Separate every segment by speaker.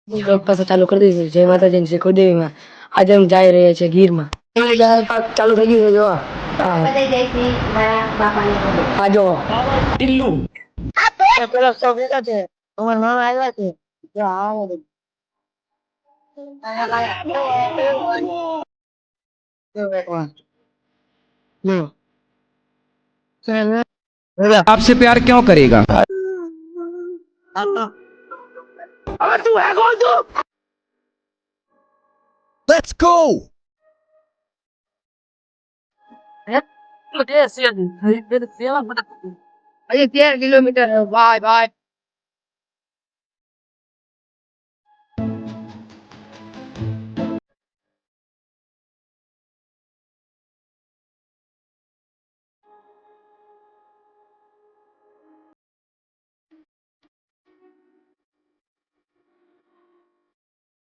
Speaker 1: Blog પાછો ચાલુ કરી દીધું. જય માતાજી ને જય કુળદેવીમાં. આજે અમે જઈ રહ્યા છીએ ગીરમાં. ચાલુ થઈ ગયું છે જો. હા જો ટીલ્લુ પેલો સ્ટોપ લીધો છે. અમારા મામા આવ્યા છે. જો આવો બધું. જો એક વાર. જો
Speaker 2: आपसे प्यार क्यों करेगा।
Speaker 1: હવે તું હે કોણ તું?
Speaker 2: Let's go.
Speaker 1: હે? તું તે છે હજી 13 કિલોમીટર બાય બાય.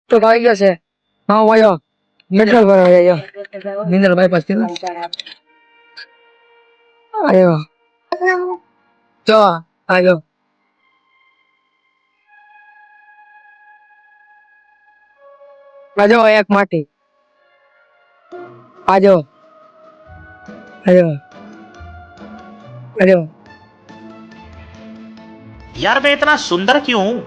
Speaker 1: તો આવી ગયો છે. હા ભાઈઓ મેટ્રો પર આવ્યો. મિનલ બાયપાસ થી આવ્યો. જો આવ્યો. આજો એક માટી. આજો આજો આજો.
Speaker 3: यार मैं इतना सुंदर क्यों हूँ।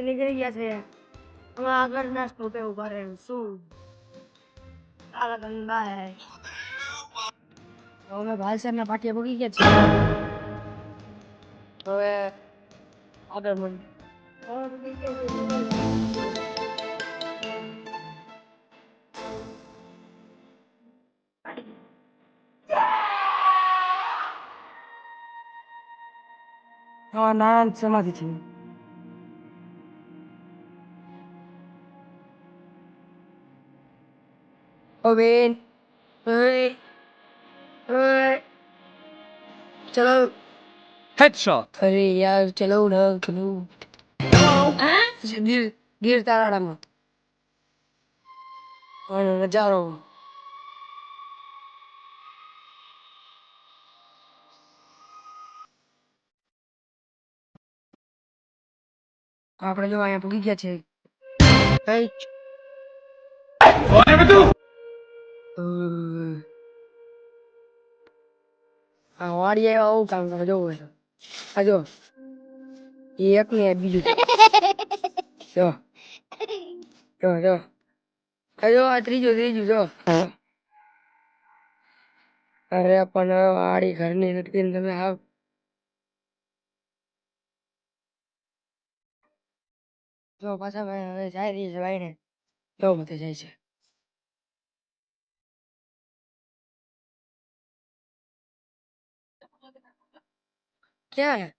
Speaker 1: નીકળી ગયા છે. હવે આગળના સ્ટોપે ઉભા રહીશું. આગળ ધંધા હે. હવે ભાલસરના પાટિયા પગી ગયા છે. હવે આગળ મળી. હા નારાયણ સમાધિ છે. ઓ બેન ચલો.
Speaker 2: Headshot.
Speaker 1: અરે યાર ચલો ના ચલો. ગીર ગીર તારાડામાં નજારો. આપણે જો અહીંયા પૂગી ગયા છે. કઈ આ વાડી આવ્યા આવું કામ કરે જોવું હોય તો. આ જો એક ને બીજું જો જો જો આ જો આ ત્રીજું જો. અરે પણ હવે વાડી ઘરની નથી ને તમે આવ. જો પાછા હવે જાય રહી છે ભાઈ ને જો બધે જાય છે. ક્યાં